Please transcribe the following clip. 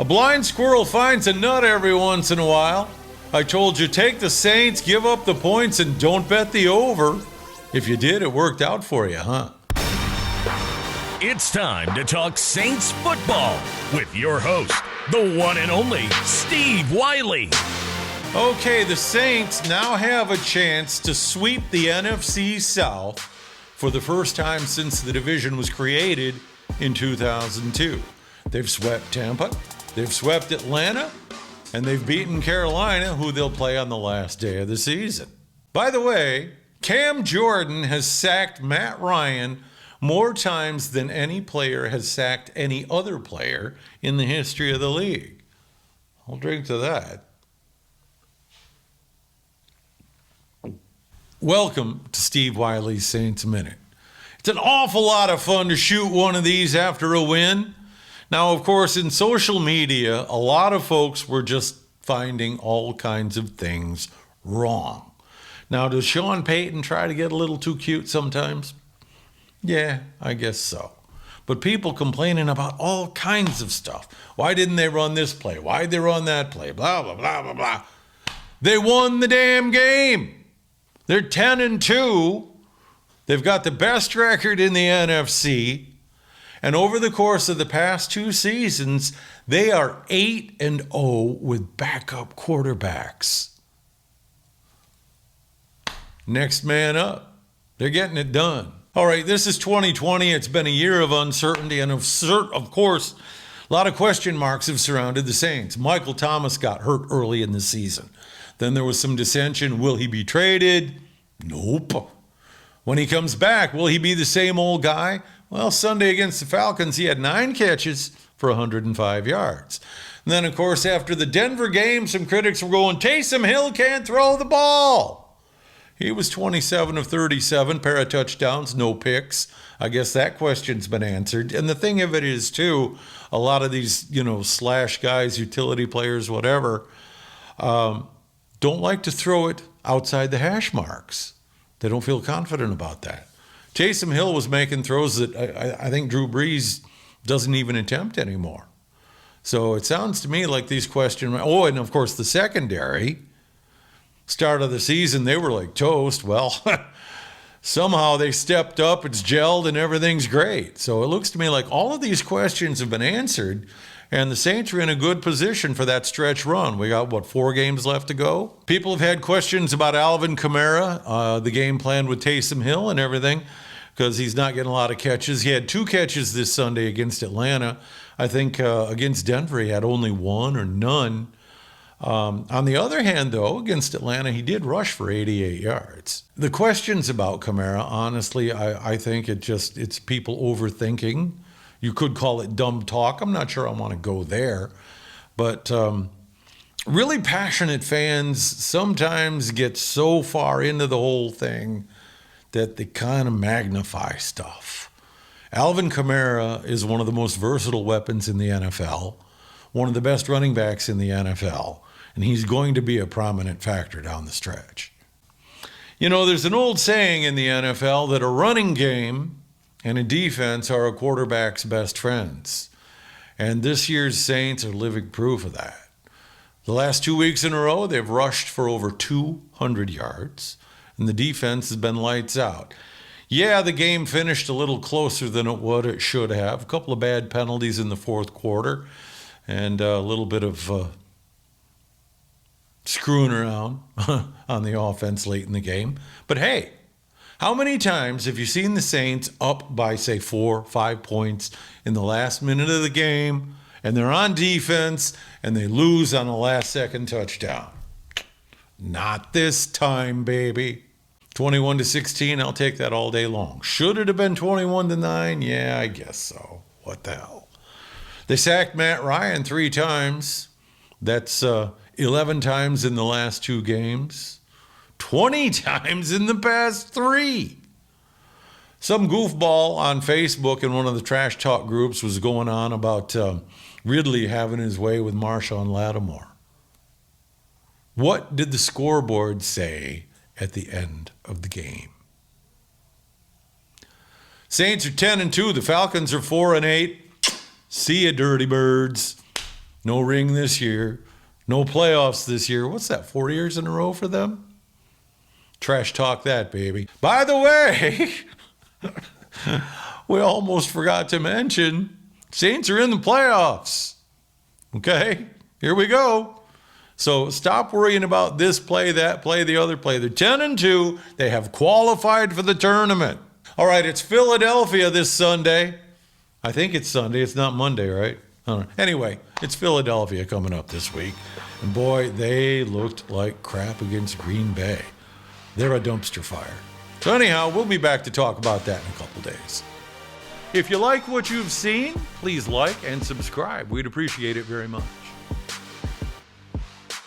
A blind squirrel finds a nut every once in a while. I told you, take the Saints, give up the points, and don't bet the over. If you did, it worked out for you, huh? It's time to talk Saints football with your host, the one and only Steve Wiley. Okay, the Saints now have a chance to sweep the NFC South for the first time since the division was created in 2002. They've swept Tampa, they've swept Atlanta, and they've beaten Carolina, who they'll play on the last day of the season. By the way, Cam Jordan has sacked Matt Ryan more times than any player has sacked any other player in the history of the league. I'll drink to that. Welcome to Steve Wiley's Saints Minute. It's an awful lot of fun to shoot one of these after a win. Now, of course, in social media, a lot of folks were just finding all kinds of things wrong. Now, does Sean Payton try to get a little too cute sometimes? Yeah, I guess so. But people complaining about all kinds of stuff. Why didn't they run this play? Why did they run that play? Blah, blah, blah, blah, blah. They won the damn game. They're 10-2. They've got the best record in the NFC. And over the course of the past two seasons, they are 8-0 with backup quarterbacks. Next man up. They're getting it done. All right, this is 2020. It's been a year of uncertainty, and of course, a lot of question marks have surrounded the Saints. Michael Thomas got hurt early in the season. Then there was some dissension. Will he be traded? Nope. When he comes back, will he be the same old guy? Well, Sunday against the Falcons, he had 9 catches for 105 yards. And then, of course, after the Denver game, some critics were going, Taysom Hill can't throw the ball. He was 27 of 37, pair of touchdowns, no picks. I guess that question's been answered. And the thing of it is, too, a lot of these, slash guys, utility players, whatever, don't like to throw it outside the hash marks. They don't feel confident about that. Taysom Hill was making throws that I think Drew Brees doesn't even attempt anymore. So it sounds to me like these questions. Oh, and of course the secondary. Start of the season, they were like toast. Well, somehow they stepped up, it's gelled, and everything's great. So it looks to me like all of these questions have been answered, and the Saints are in a good position for that stretch run. We got, 4 games left to go? People have had questions about Alvin Kamara, the game plan with Taysom Hill and everything, because he's not getting a lot of catches. He had 2 catches this Sunday against Atlanta. I think against Denver he had only 1 or none. On the other hand, though, against Atlanta, he did rush for 88 yards. The questions about Kamara, honestly, I think it's people overthinking. You could call it dumb talk. I'm not sure I want to go there. But really passionate fans sometimes get so far into the whole thing that they kind of magnify stuff. Alvin Kamara is one of the most versatile weapons in the NFL, one of the best running backs in the NFL. And he's going to be a prominent factor down the stretch. There's an old saying in the NFL that a running game and a defense are a quarterback's best friends. And this year's Saints are living proof of that. The last 2 weeks in a row, they've rushed for over 200 yards, and the defense has been lights out. Yeah, the game finished a little closer than it should have. A couple of bad penalties in the fourth quarter, and a little bit of screwing around on the offense late in the game. But hey, how many times have you seen the Saints up by, say, 4 or 5 points in the last minute of the game, and they're on defense, and they lose on a last-second touchdown? Not this time, baby. 21-16, I'll take that all day long. Should it have been 21-9? Yeah, I guess so. What the hell? They sacked Matt Ryan 3 times. That's 11 times in the last 2 games. 20 times in the past 3. Some goofball on Facebook in one of the trash talk groups was going on about Ridley having his way with Marshawn Lattimore. What did the scoreboard say at the end of the game? Saints are 10-2. The Falcons are 4-8. See ya, dirty birds. No ring this year. No playoffs this year. What's that, 4 years in a row for them? Trash talk that, baby. By the way, we almost forgot to mention Saints are in the playoffs. Okay, here we go. So stop worrying about this play, that play, the other play. They're 10-2. They have qualified for the tournament. All right, it's Philadelphia this Sunday. I think it's Sunday. It's not Monday, right? I don't know. Anyway, it's Philadelphia coming up this week. And boy, they looked like crap against Green Bay. They're a dumpster fire. So anyhow, we'll be back to talk about that in a couple days. If you like what you've seen, please like and subscribe. We'd appreciate it very much.